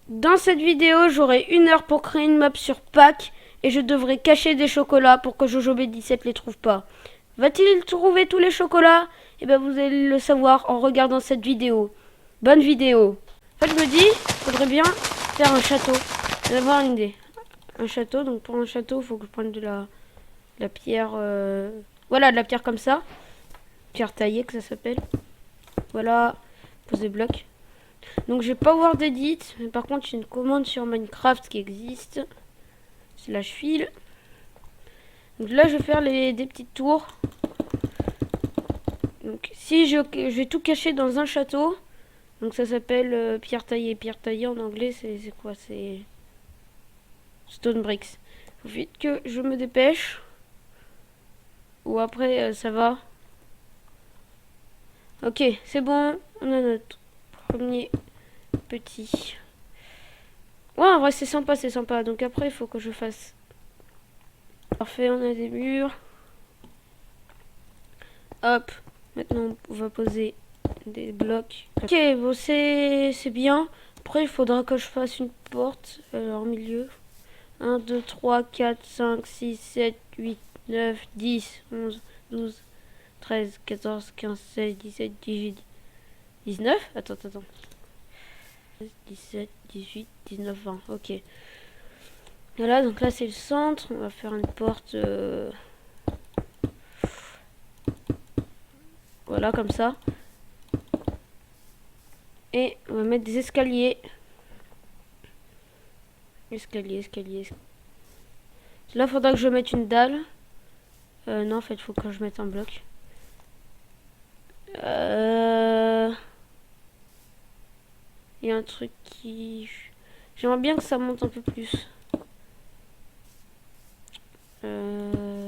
Dans cette vidéo, j'aurai 1 heure pour créer une map sur Pâques et je devrai cacher des chocolats pour que JojoB17 les trouve pas. Va-t-il trouver tous les chocolats? Eh ben vous allez le savoir en regardant cette vidéo. Bonne vidéo. En fait, je me dis, faudrait bien faire un château. D'avoir une idée. Un château, donc pour un château, il faut que je prenne de la pierre. Voilà, de la pierre comme ça. Pierre taillée que ça s'appelle. Voilà, poser bloc. Donc j'ai Power d'Edit, mais par contre j'ai une commande sur Minecraft qui existe. Slash file. Donc là je vais faire des petites tours. Donc si je vais tout cacher dans un château. Donc ça s'appelle pierre taillée. Pierre taillée en anglais c'est quoi? C'est Stone Bricks. Faut vite que je me dépêche. Ou après ça va. Ok, c'est bon. On a notre premier petit. Ouais, en vrai c'est sympa, c'est sympa. Donc après il faut que je fasse. Parfait, on a des murs. Hop, maintenant on va poser des blocs. Ok, bon c'est bien. Après il faudra que je fasse une porte en milieu. 1, 2, 3, 4, 5, 6, 7, 8, 9, 10, 11, 12, 13, 14, 15, 16, 17, 18, 19. Attends. 17, 18, 19, 20. Ok. Voilà, donc là c'est le centre. On va faire une porte. Voilà, comme ça. Et on va mettre des escaliers. Escalier. Là, il faudra que je mette une dalle. Non, en fait, il faut que je mette un bloc. Il y a un truc qui... J'aimerais bien que ça monte un peu plus. Comme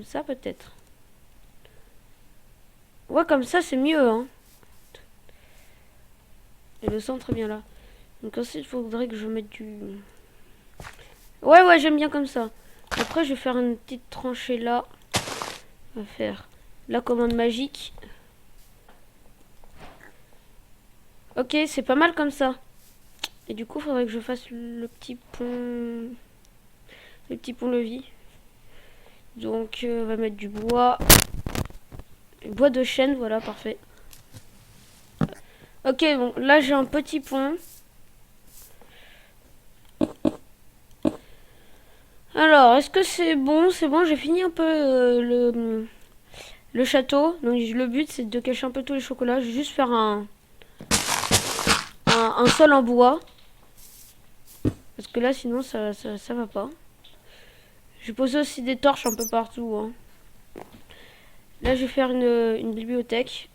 ça, peut-être. Ouais, comme ça, c'est mieux, hein. Et le centre est bien là. Donc ensuite, il faudrait que je mette du... Ouais, j'aime bien comme ça. Après, je vais faire une petite tranchée là. On va faire la commande magique. Ok, c'est pas mal comme ça. Et du coup, il faudrait que je fasse le petit pont... Le petit pont-levis. Donc, on va mettre du bois. Bois de chêne, voilà, parfait. Ok, bon, là, j'ai un petit pont. Alors, est-ce que c'est bon? C'est bon, j'ai fini un peu le château. Donc, le but, c'est de cacher un peu tous les chocolats. Je vais juste faire un sol en bois. Parce que là, sinon, ça va pas. J'ai posé aussi des torches un peu partout. Hein. Là, je vais faire une bibliothèque.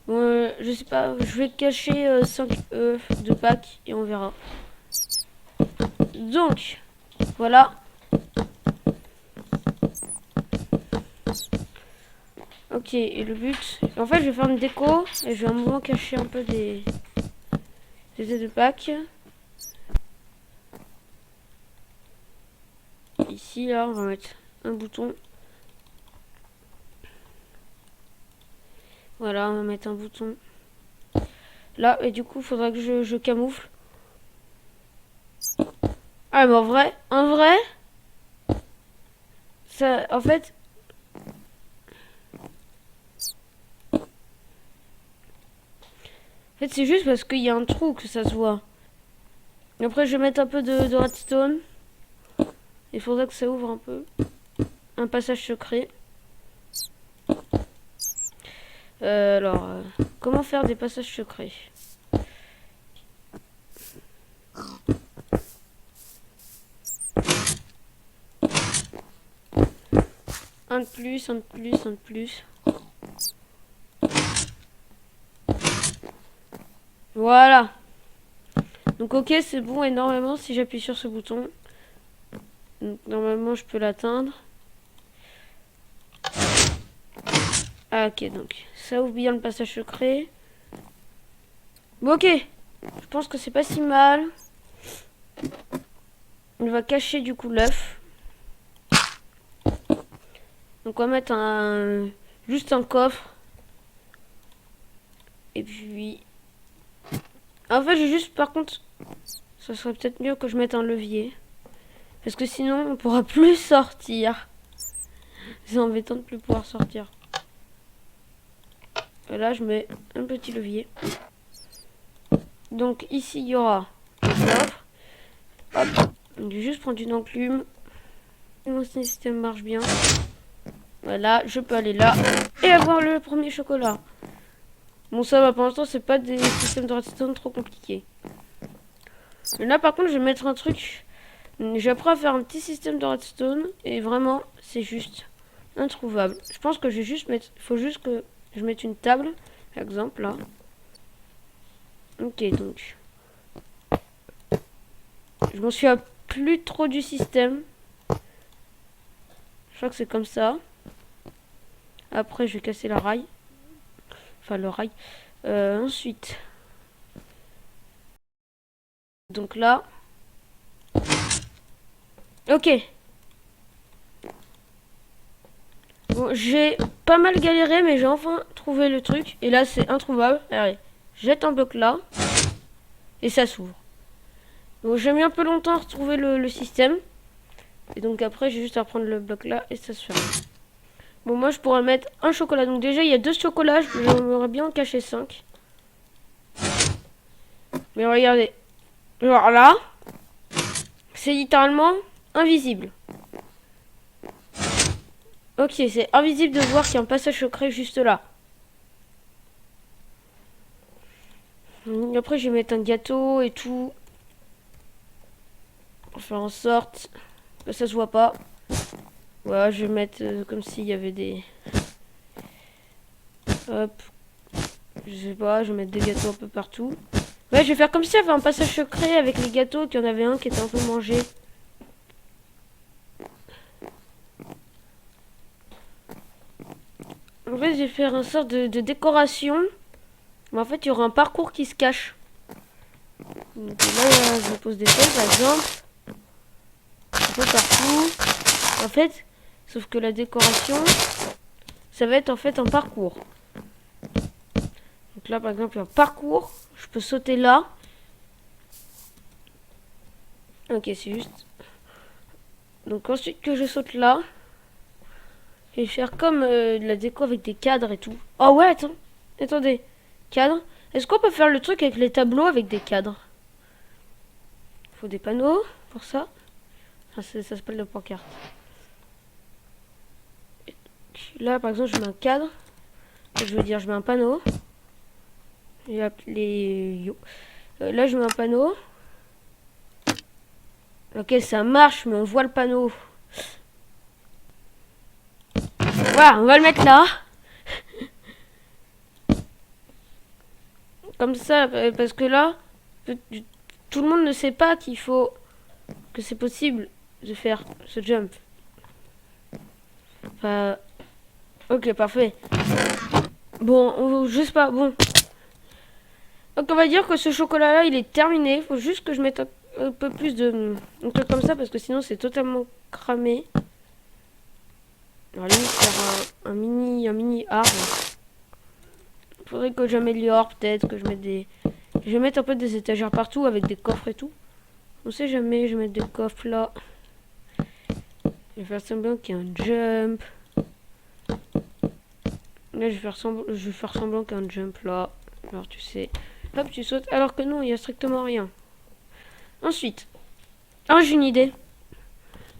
Bon, je sais pas, je vais cacher 5 œufs de Pâques et on verra. Donc, voilà. Ok, et le but... En fait, je vais faire une déco et je vais à un moment cacher un peu des œufs de Pâques. Ici, là, on va mettre un bouton. Voilà, on va mettre un bouton. Là, et du coup, il faudra que je camoufle. Ah, mais en vrai, ça, en fait... En fait, c'est juste parce qu'il y a un trou que ça se voit. Après, je vais mettre un peu de redstone. Il faudra que ça ouvre un peu. Un passage secret. Alors, comment faire des passages secrets? Un de plus. Voilà. Donc ok, c'est bon. Et normalement, si j'appuie sur ce bouton, donc, normalement, je peux l'atteindre. Ah ok, donc ça ouvre bien le passage secret. Bon ok, je pense que c'est pas si mal. On va cacher du coup l'œuf. Donc on va mettre juste un coffre. Et puis En fait, j'ai juste, par contre, ça serait peut-être mieux que je mette un levier. Parce que sinon, on pourra plus sortir. C'est embêtant de plus pouvoir sortir. Et là, je mets un petit levier. Donc ici, il y aura un coffre. Hop. Donc, je vais juste prendre une enclume. Mon système marche bien. Voilà, je peux aller là et avoir le premier chocolat. Bon, ça va, pour l'instant, c'est pas des systèmes de redstone trop compliqués. Mais là, par contre, je vais mettre un truc. J'apprends à faire un petit système de redstone. Et vraiment, c'est juste introuvable. Je pense que je vais juste mettre... Il faut juste que je mette une table. Par exemple, là. Ok, donc... Je m'en souviens plus trop du système. Je crois que c'est comme ça. Après, je vais casser la rail. Enfin, le rail. Ensuite... Donc là... Ok. Bon, j'ai pas mal galéré, mais j'ai enfin trouvé le truc. Et là, c'est introuvable. Allez, jette un bloc là. Et ça s'ouvre. Bon, j'ai mis un peu longtemps à retrouver le système. Et donc après, j'ai juste à prendre le bloc là et ça se ferme. Bon, moi, je pourrais mettre un chocolat. Donc déjà, il y a 2 chocolats. J'aimerais bien en cacher 5. Mais regardez. Genre là, c'est littéralement invisible. Ok, c'est invisible de voir qu'il y a un passage secret juste là. Après, je vais mettre un gâteau et tout. Pour faire en sorte que ça se voit pas. Voilà, je vais mettre comme s'il y avait des... Hop. Je sais pas, je vais mettre des gâteaux un peu partout. Ouais, je vais faire comme si il y avait un passage secret avec les gâteaux, qu'il y en avait un qui était un peu mangé. En fait, je vais faire une sorte de décoration. Mais en fait, il y aura un parcours qui se cache. Donc là, je pose des feuilles, par exemple. Un peu partout. En fait, sauf que la décoration, ça va être en fait un parcours. Donc là, par exemple, un parcours. Je peux sauter là. Ok, c'est juste. Donc ensuite que je saute là. Je vais faire comme de la déco avec des cadres et tout. Oh ouais, attends. Attendez. Cadre. Est-ce qu'on peut faire le truc avec les tableaux avec des cadres? Il faut des panneaux pour ça. Ah, ça s'appelle la pancarte. Là, par exemple, je mets un cadre. Je veux dire, je mets un panneau. Et là, je mets un panneau. Ok, ça marche, mais on voit le panneau. Voilà, on va le mettre là. Comme ça, parce que là, tout le monde ne sait pas qu'il faut... que c'est possible de faire ce jump. Enfin... Ok, parfait. Bon, je sais pas, bon. Donc on va dire que ce chocolat-là, il est terminé. Il faut juste que je mette un peu plus de... un truc comme ça, parce que sinon c'est totalement cramé. On va limite faire un mini arbre. Faudrait que j'améliore, peut-être, que je mette des... Je vais mettre un peu des étagères partout avec des coffres et tout. On sait jamais, je vais mettre des coffres là. Je vais faire semblant qu'il y a un jump. Là, je vais faire semblant qu'il y a un jump là. Alors, tu sais. Hop, tu sautes. Alors que non, il n'y a strictement rien. Ensuite. Ah, j'ai une idée.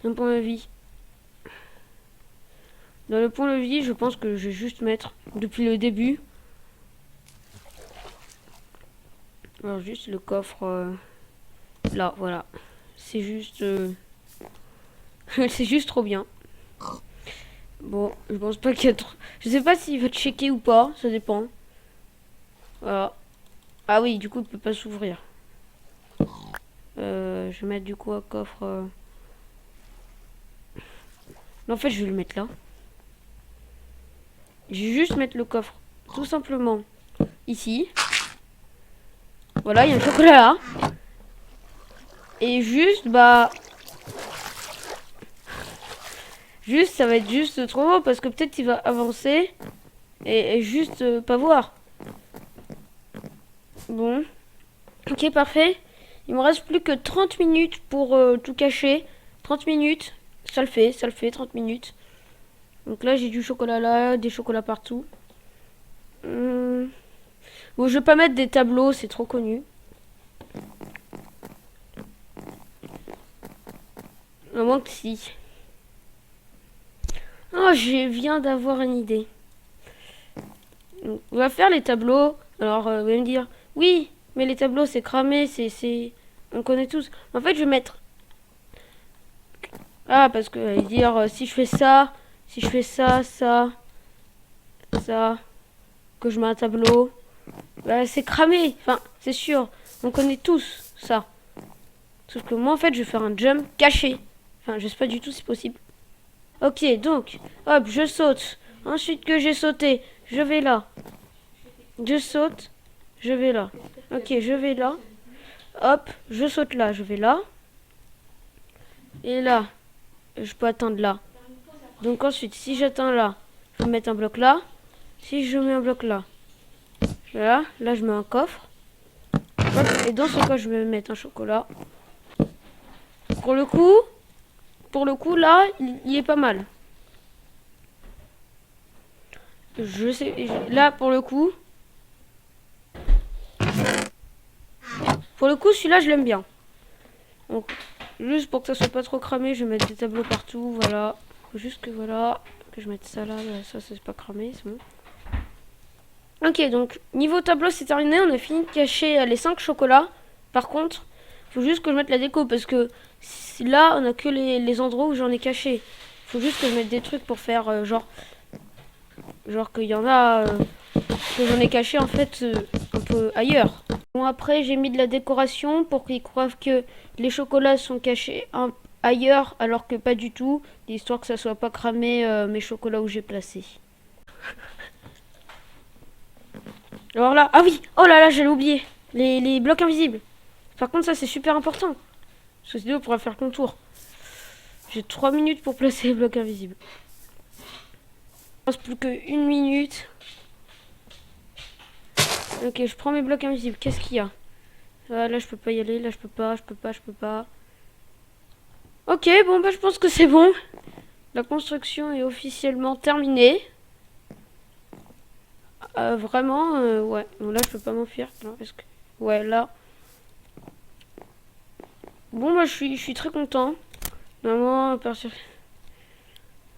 D'un pont-levis. Dans le pont-levis, je pense que je vais juste mettre, depuis le début. Alors, juste le coffre... là, voilà. C'est juste... c'est juste trop bien. Bon, je pense pas qu'il y a trop... Je sais pas s'il va checker ou pas, ça dépend. Voilà. Ah oui, du coup, il peut pas s'ouvrir. Je vais mettre du coup un coffre... Non, en fait, je vais le mettre là. Je vais juste mettre le coffre, tout simplement, ici. Voilà, il y a un chocolat là. Et juste, bah... Juste, ça va être juste trop beau parce que peut-être il va avancer et juste pas voir. Bon. Ok, parfait. Il me reste plus que 30 minutes pour tout cacher. 30 minutes, ça le fait, 30 minutes. Donc là, j'ai du chocolat là, des chocolats partout. Bon, je vais pas mettre des tableaux, c'est trop connu. À moins que si. Oh, je viens d'avoir une idée. Donc, on va faire les tableaux. Alors, vous allez me dire, oui, mais les tableaux, c'est cramé, c'est... On connaît tous. En fait, je vais mettre... Ah, parce que, allez dire, si je fais ça, si je fais ça, ça, ça, que je mets un tableau, bah, c'est cramé. Enfin, c'est sûr. On connaît tous ça. Sauf que moi, en fait, je vais faire un jump caché. Enfin, je sais pas du tout si c'est possible. Ok, donc, hop, je saute. Ensuite que j'ai sauté, je vais là. Je saute, je vais là. Ok, je vais là. Hop, je saute là, je vais là. Et là, je peux atteindre là. Donc ensuite, si j'atteins là, je vais mettre un bloc là. Si je mets un bloc là, là, là je mets un coffre. Hop, et dans ce coffre, je vais mettre un chocolat. Pour le coup, là, il est pas mal. Je sais, là, pour le coup, celui-là, je l'aime bien. Donc, juste pour que ça soit pas trop cramé, je vais mettre des tableaux partout, voilà. Faut juste que, voilà, que je mette ça là, ça, c'est pas cramé, c'est bon. Ok, donc, niveau tableau, c'est terminé, on a fini de cacher les 5 chocolats. Par contre, faut juste que je mette la déco, parce que là, on a que les endroits où j'en ai caché. Faut juste que je mette des trucs pour faire, genre qu'il y en a que j'en ai caché en fait un peu ailleurs. Bon, après j'ai mis de la décoration pour qu'ils croient que les chocolats sont cachés ailleurs alors que pas du tout, histoire que ça soit pas cramé mes chocolats où j'ai placé. Alors là, ah oui, oh là là, j'allais oublier les blocs invisibles. Par contre ça c'est super important parce que sinon on pourra faire contour. J'ai 3 minutes pour placer les blocs invisibles. Il ne reste plus qu'une minute. Ok, je prends mes blocs invisibles. Qu'est-ce qu'il y a? Là, je peux pas y aller. Là, je peux pas. Ok, bon, bah, je pense que c'est bon. La construction est officiellement terminée. Vraiment, ouais. Bon, là, je peux pas m'enfuir. Ouais, là. Bon, bah, je suis très content. Vraiment, à partir...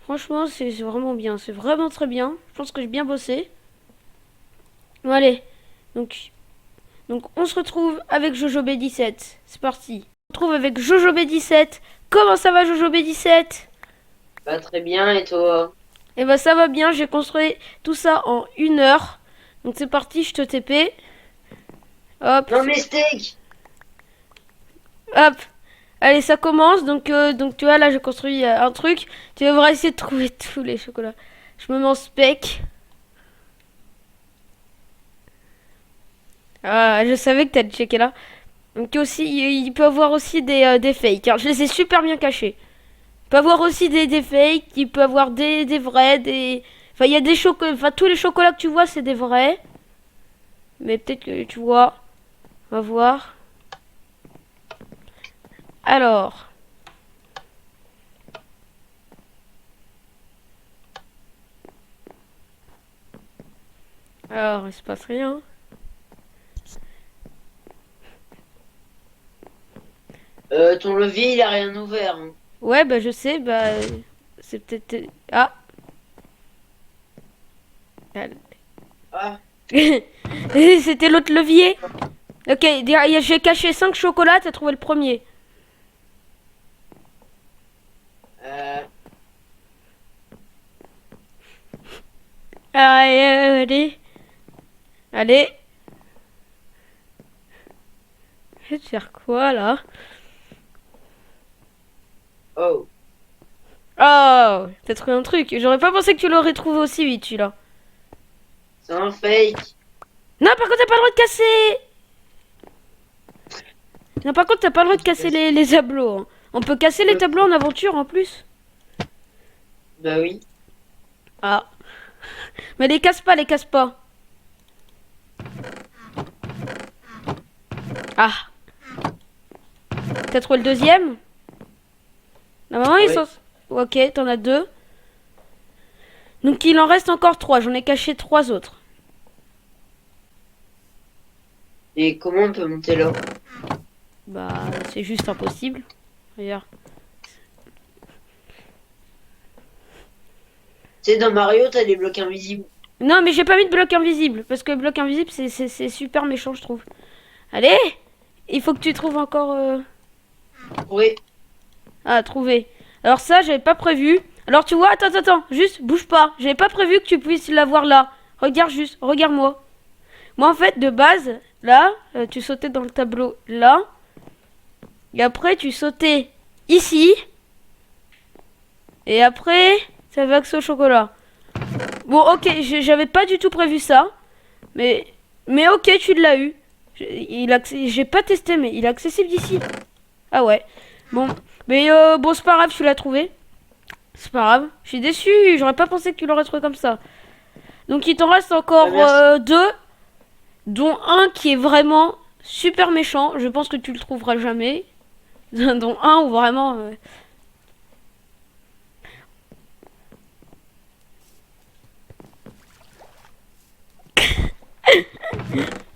Franchement, c'est vraiment bien. C'est vraiment très bien. Je pense que j'ai bien bossé. Bon, allez. Donc, on se retrouve avec Jojo B17. C'est parti. On se retrouve avec Jojo B17. Comment ça va, Jojo B17? Pas très bien, et toi? Et bah, ça va bien. J'ai construit tout ça en 1 heure. Donc, c'est parti. Je te TP. Hop. Non, mais steak! Hop. Allez, ça commence. Donc tu vois, là, j'ai construit un truc. Tu devras essayer de trouver tous les chocolats. Je me mets en spec. Ah, je savais que t'allais checker là. Donc aussi, il peut avoir aussi des fakes, hein. Je les ai super bien cachés. Il peut avoir aussi des fakes. Il peut avoir des vrais, des... Enfin, il y a des chocolats... Enfin, tous les chocolats que tu vois, c'est des vrais. Mais peut-être que tu vois. On va voir. Alors... Alors, il se passe rien. Ton levier, il a rien ouvert, hein. Ouais, bah je sais, bah... C'est peut-être... Ah. Ah, C'était l'autre levier. Ok, j'ai caché 5 chocolats, t'as trouvé le premier. euh, Allez. Allez. Je vais te faire quoi là? oh. Oh, t'as trouvé un truc. J'aurais pas pensé que tu l'aurais trouvé aussi vite celui-là. C'est un fake. Non, par contre, t'as pas le droit de casser. Non, par contre, t'as pas le droit de casser les tableaux, hein. On peut casser les tableaux en aventure en plus. Bah oui. Ah. Mais les casse pas, les casse pas. Ah. T'as trouvé le deuxième? Normalement, ils Oui. sont... Ok, t'en as 2. Donc, il en reste encore 3. J'en ai caché 3 autres. Et comment on peut monter là? Bah, c'est juste impossible. Regarde. Tu sais, dans Mario, t'as des blocs invisibles. Non, mais j'ai pas mis de bloc invisible. Parce que le bloc invisible, c'est super méchant, je trouve. Allez! Il faut que tu trouves encore... Oui. Ah, trouver. Alors ça, j'avais pas prévu. Alors tu vois, attends. Juste, bouge pas. J'avais pas prévu que tu puisses l'avoir là. Regarde juste, regarde-moi. Moi, en fait, de base, là, tu sautais dans le tableau là. Et après, tu sautais ici. Et après, ça va accès au chocolat. Bon, ok, j'avais pas du tout prévu ça. Mais ok, tu l'as eu. J'ai pas testé, mais il est accessible d'ici. Ah ouais. Bon, mais bon, c'est pas grave, tu l'as trouvé. C'est pas grave. Je suis déçu, j'aurais pas pensé que tu l'aurais trouvé comme ça. Donc il t'en reste encore Merci. 2, dont un qui est vraiment super méchant. Je pense que tu le trouveras jamais. Dont un où vraiment...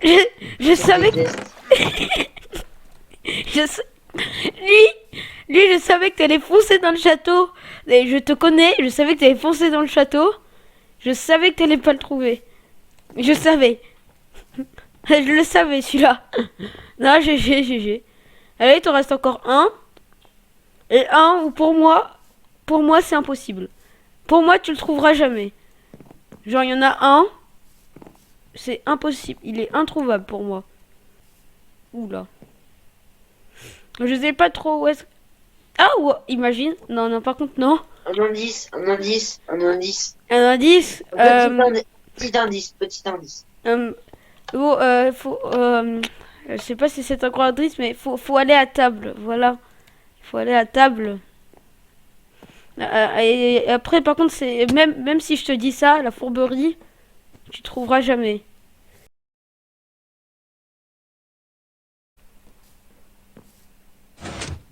je, je savais que... Déteste. Je sais- Lui, je savais que t'allais foncer dans le château. Et je te connais, je savais que t'allais foncer dans le château. Je savais que t'allais pas le trouver. Je savais. Je le savais, celui-là. Non, GG. Allez, il t'en reste encore un. Et un où pour moi, c'est impossible. Pour moi, tu le trouveras jamais. Genre, il y en a un. C'est impossible. Il est introuvable pour moi. Oula. Je sais pas trop où est-ce... Ah, ouais, imagine. Non, par contre, non. Un indice, un indice, un indice. Un indice. Petit indice, petit indice. Bon, faut... je sais pas si c'est encore indice, mais faut aller à table. Voilà. Faut aller à table. Et après, par contre, c'est même si je te dis ça, la fourberie, tu trouveras jamais.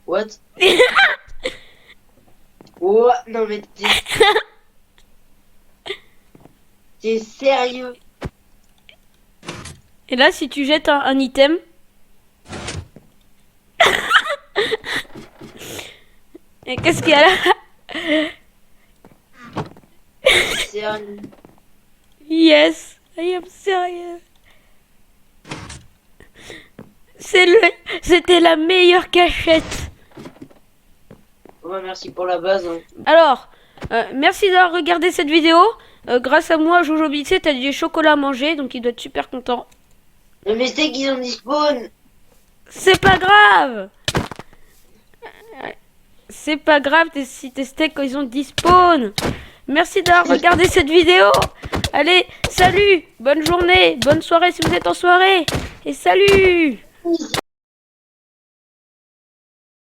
What? Oh, non mais t'es sérieux? Et là, si tu jettes un item, et qu'est-ce qu'il y a là? Sérieux? Yes, I am serious. C'était la meilleure cachette. Ouais, merci pour la base. Hein. Alors, merci d'avoir regardé cette vidéo. Grâce à moi, Jojo Bitsé, t'as du chocolat à manger, donc il doit être super content. Mais c'est qu'ils ont dit spawn. C'est pas grave. C'est pas grave si tes steaks ils ont despawn. Merci d'avoir regardé cette vidéo. Allez, salut, bonne journée, bonne soirée si vous êtes en soirée. Et salut.